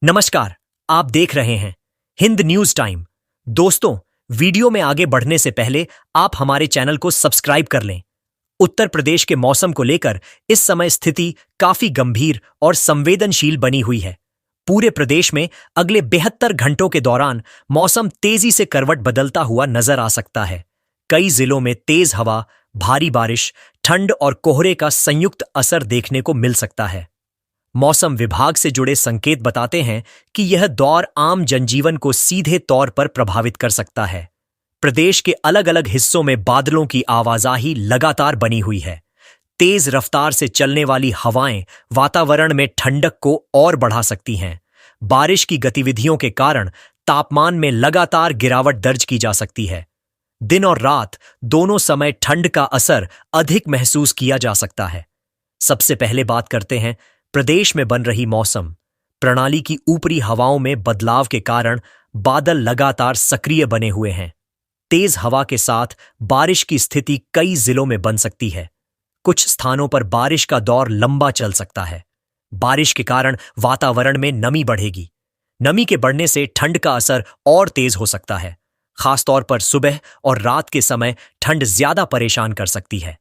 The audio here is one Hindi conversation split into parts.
नमस्कार। आप देख रहे हैं हिंद न्यूज टाइम। दोस्तों, वीडियो में आगे बढ़ने से पहले आप हमारे चैनल को सब्सक्राइब कर लें। उत्तर प्रदेश के मौसम को लेकर इस समय स्थिति काफी गंभीर और संवेदनशील बनी हुई है। पूरे प्रदेश में अगले 72 घंटों के दौरान मौसम तेजी से करवट बदलता हुआ नजर आ सकता है। कई जिलों में तेज हवा, भारी बारिश, ठंड और कोहरे का संयुक्त असर देखने को मिल सकता है। मौसम विभाग से जुड़े संकेत बताते हैं कि यह दौर आम जनजीवन को सीधे तौर पर प्रभावित कर सकता है। प्रदेश के अलग अलग हिस्सों में बादलों की आवाजाही लगातार बनी हुई है। तेज रफ्तार से चलने वाली हवाएं वातावरण में ठंडक को और बढ़ा सकती हैं। बारिश की गतिविधियों के कारण तापमान में लगातार गिरावट दर्ज की जा सकती है। दिन और रात दोनों समय ठंड का असर अधिक महसूस किया जा सकता है। सबसे पहले बात करते हैं प्रदेश में बन रही मौसम प्रणाली की ऊपरी हवाओं में बदलाव के कारण बादल लगातार सक्रिय बने हुए हैं। तेज हवा के साथ बारिश की स्थिति कई जिलों में बन सकती है। कुछ स्थानों पर बारिश का दौर लंबा चल सकता है। बारिश के कारण वातावरण में नमी बढ़ेगी। नमी के बढ़ने से ठंड का असर और तेज हो सकता है। खासतौर पर सुबह और रात के समय ठंड ज्यादा परेशान कर सकती है।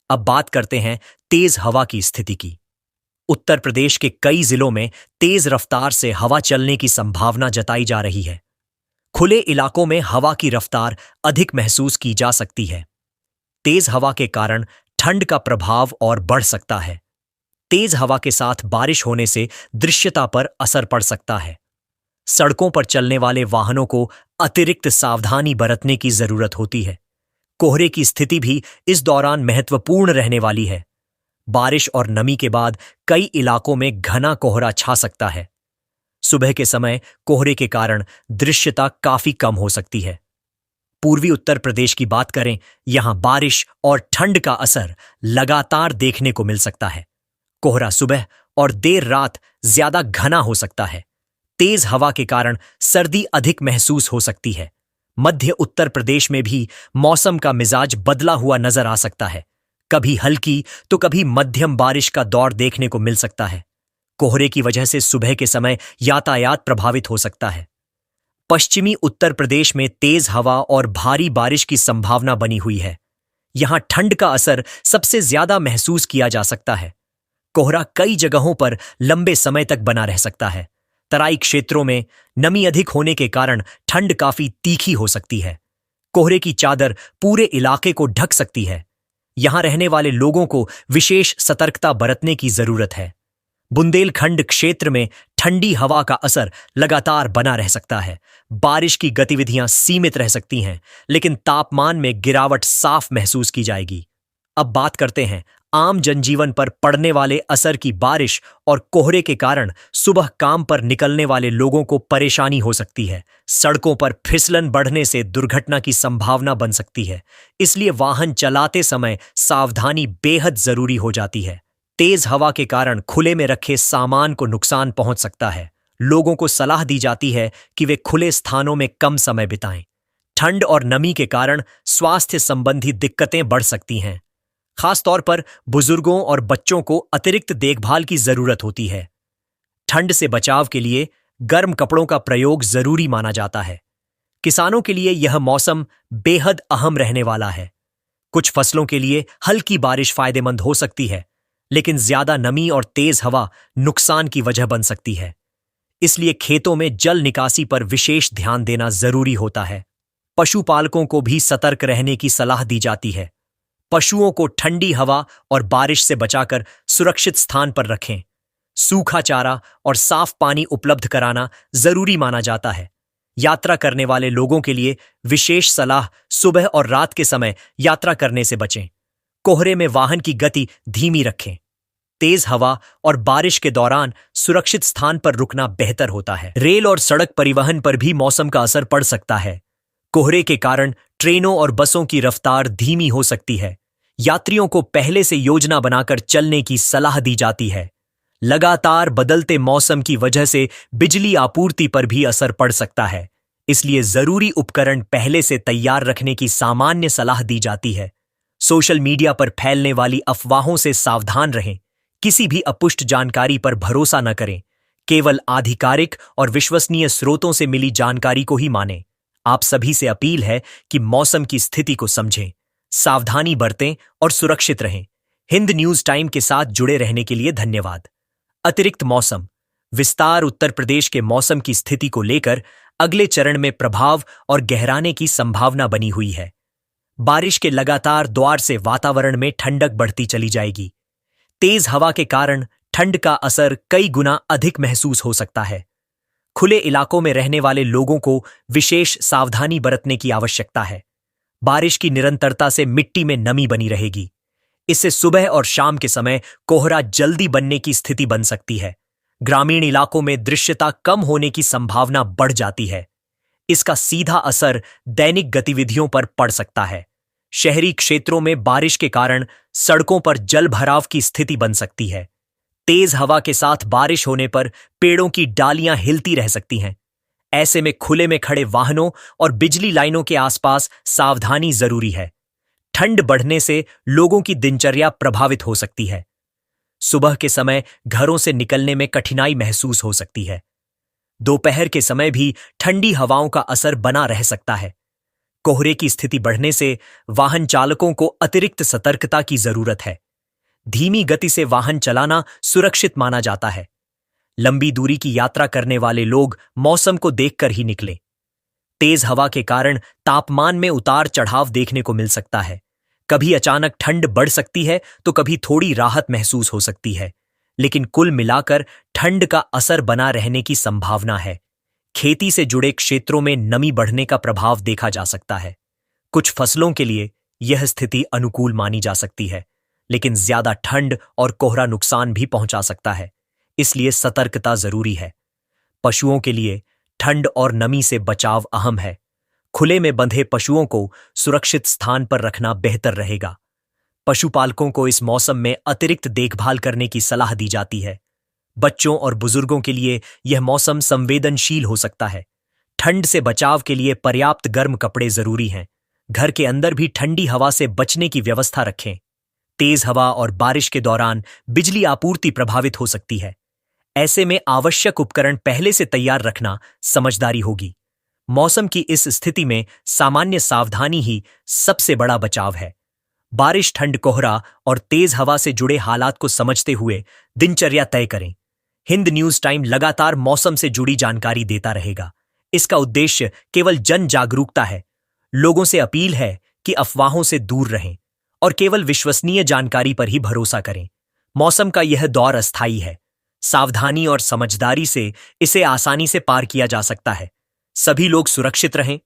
अब बात करते हैं तेज हवा की स्थिति की। उत्तर प्रदेश के कई जिलों में तेज रफ्तार से हवा चलने की संभावना जताई जा रही है। खुले इलाकों में हवा की रफ्तार अधिक महसूस की जा सकती है। तेज हवा के कारण ठंड का प्रभाव और बढ़ सकता है। तेज हवा के साथ बारिश होने से दृश्यता पर असर पड़ सकता है। सड़कों पर चलने वाले वाहनों को अतिरिक्त सावधानी बरतने की जरूरत होती है। कोहरे की स्थिति भी इस दौरान महत्वपूर्ण रहने वाली है। बारिश और नमी के बाद कई इलाकों में घना कोहरा छा सकता है। सुबह के समय कोहरे के कारण दृश्यता काफी कम हो सकती है। पूर्वी उत्तर प्रदेश की बात करें, यहां बारिश और ठंड का असर लगातार देखने को मिल सकता है। कोहरा सुबह और देर रात ज्यादा घना हो सकता है। तेज हवा के कारण सर्दी अधिक महसूस हो सकती है। मध्य उत्तर प्रदेश में भी मौसम का मिजाज बदला हुआ नजर आ सकता है। कभी हल्की तो कभी मध्यम बारिश का दौर देखने को मिल सकता है। कोहरे की वजह से सुबह के समय यातायात प्रभावित हो सकता है। पश्चिमी उत्तर प्रदेश में तेज हवा और भारी बारिश की संभावना बनी हुई है। यहां ठंड का असर सबसे ज्यादा महसूस किया जा सकता है। कोहरा कई जगहों पर लंबे समय तक बना रह सकता है। तराई क्षेत्रों में नमी अधिक होने के कारण ठंड काफी तीखी हो सकती है। कोहरे की चादर पूरे इलाके को ढक सकती है। यहां रहने वाले लोगों को विशेष सतर्कता बरतने की जरूरत है। बुंदेलखंड क्षेत्र में ठंडी हवा का असर लगातार बना रह सकता है। बारिश की गतिविधियां सीमित रह सकती हैं, लेकिन तापमान में गिरावट साफ महसूस की जाएगी। अब बात करते हैं आम जनजीवन पर पड़ने वाले असर की। बारिश और कोहरे के कारण सुबह काम पर निकलने वाले लोगों को परेशानी हो सकती है। सड़कों पर फिसलन बढ़ने से दुर्घटना की संभावना बन सकती है, इसलिए वाहन चलाते समय सावधानी बेहद जरूरी हो जाती है। तेज हवा के कारण खुले में रखे सामान को नुकसान पहुंच सकता है। लोगों को सलाह दी जाती है कि वे खुले स्थानों में कम समय बिताएं। ठंड और नमी के कारण स्वास्थ्य संबंधी दिक्कतें बढ़ सकती हैं। खासतौर पर बुजुर्गों और बच्चों को अतिरिक्त देखभाल की जरूरत होती है। ठंड से बचाव के लिए गर्म कपड़ों का प्रयोग जरूरी माना जाता है। किसानों के लिए यह मौसम बेहद अहम रहने वाला है। कुछ फसलों के लिए हल्की बारिश फायदेमंद हो सकती है, लेकिन ज्यादा नमी और तेज हवा नुकसान की वजह बन सकती है। इसलिए खेतों में जल निकासी पर विशेष ध्यान देना जरूरी होता है। पशुपालकों को भी सतर्क रहने की सलाह दी जाती है। पशुओं को ठंडी हवा और बारिश से बचाकर सुरक्षित स्थान पर रखें। सूखा चारा और साफ पानी उपलब्ध कराना जरूरी माना जाता है। यात्रा करने वाले लोगों के लिए विशेष सलाह, सुबह और रात के समय यात्रा करने से बचें। कोहरे में वाहन की गति धीमी रखें। तेज हवा और बारिश के दौरान सुरक्षित स्थान पर रुकना बेहतर होता है। रेल और सड़क परिवहन पर भी मौसम का असर पड़ सकता है। कोहरे के कारण ट्रेनों और बसों की रफ्तार धीमी हो सकती है। यात्रियों को पहले से योजना बनाकर चलने की सलाह दी जाती है। लगातार बदलते मौसम की वजह से बिजली आपूर्ति पर भी असर पड़ सकता है, इसलिए जरूरी उपकरण पहले से तैयार रखने की सामान्य सलाह दी जाती है। सोशल मीडिया पर फैलने वाली अफवाहों से सावधान रहें। किसी भी अपुष्ट जानकारी पर भरोसा न करें। केवल आधिकारिक और विश्वसनीय स्रोतों से मिली जानकारी को ही मानें। आप सभी से अपील है कि मौसम की स्थिति को समझें, सावधानी बरतें और सुरक्षित रहें। हिंद न्यूज टाइम के साथ जुड़े रहने के लिए धन्यवाद। अतिरिक्त मौसम विस्तार उत्तर प्रदेश के मौसम की स्थिति को लेकर अगले चरण में प्रभाव और गहराने की संभावना बनी हुई है। बारिश के लगातार दौर से वातावरण में ठंडक बढ़ती चली जाएगी। तेज हवा के कारण ठंड का असर कई गुना अधिक महसूस हो सकता है। खुले इलाकों में रहने वाले लोगों को विशेष सावधानी बरतने की आवश्यकता है। बारिश की निरंतरता से मिट्टी में नमी बनी रहेगी। इससे सुबह और शाम के समय कोहरा जल्दी बनने की स्थिति बन सकती है। ग्रामीण इलाकों में दृश्यता कम होने की संभावना बढ़ जाती है। इसका सीधा असर दैनिक गतिविधियों पर पड़ सकता है। शहरी क्षेत्रों में बारिश के कारण सड़कों पर जलभराव की स्थिति बन सकती है। तेज हवा के साथ बारिश होने पर पेड़ों की डालियां हिलती रह सकती हैं। ऐसे में खुले में खड़े वाहनों और बिजली लाइनों के आसपास सावधानी जरूरी है। ठंड बढ़ने से लोगों की दिनचर्या प्रभावित हो सकती है। सुबह के समय घरों से निकलने में कठिनाई महसूस हो सकती है। दोपहर के समय भी ठंडी हवाओं का असर बना रह सकता है। कोहरे की स्थिति बढ़ने से वाहन चालकों को अतिरिक्त सतर्कता की जरूरत है। धीमी गति से वाहन चलाना सुरक्षित माना जाता है। लंबी दूरी की यात्रा करने वाले लोग मौसम को देखकर ही निकलें। तेज हवा के कारण तापमान में उतार चढ़ाव देखने को मिल सकता है। कभी अचानक ठंड बढ़ सकती है तो कभी थोड़ी राहत महसूस हो सकती है, लेकिन कुल मिलाकर ठंड का असर बना रहने की संभावना है। खेती से जुड़े क्षेत्रों में नमी बढ़ने का प्रभाव देखा जा सकता है। कुछ फसलों के लिए यह स्थिति अनुकूल मानी जा सकती है, लेकिन ज्यादा ठंड और कोहरा नुकसान भी पहुंचा सकता है, इसलिए सतर्कता जरूरी है। पशुओं के लिए ठंड और नमी से बचाव अहम है। खुले में बंधे पशुओं को सुरक्षित स्थान पर रखना बेहतर रहेगा। पशुपालकों को इस मौसम में अतिरिक्त देखभाल करने की सलाह दी जाती है। बच्चों और बुजुर्गों के लिए यह मौसम संवेदनशील हो सकता है। ठंड से बचाव के लिए पर्याप्त गर्म कपड़े जरूरी हैं। घर के अंदर भी ठंडी हवा से बचने की व्यवस्था रखें। तेज हवा और बारिश के दौरान बिजली आपूर्ति प्रभावित हो सकती है। ऐसे में आवश्यक उपकरण पहले से तैयार रखना समझदारी होगी। मौसम की इस स्थिति में सामान्य सावधानी ही सबसे बड़ा बचाव है। बारिश, ठंड, कोहरा और तेज हवा से जुड़े हालात को समझते हुए दिनचर्या तय करें। हिंद न्यूज टाइम लगातार मौसम से जुड़ी जानकारी देता रहेगा। इसका उद्देश्य केवल जन जागरूकता है। लोगों से अपील है कि अफवाहों से दूर रहें और केवल विश्वसनीय जानकारी पर ही भरोसा करें। मौसम का यह दौर अस्थायी है। सावधानी और समझदारी से इसे आसानी से पार किया जा सकता है। सभी लोग सुरक्षित रहें,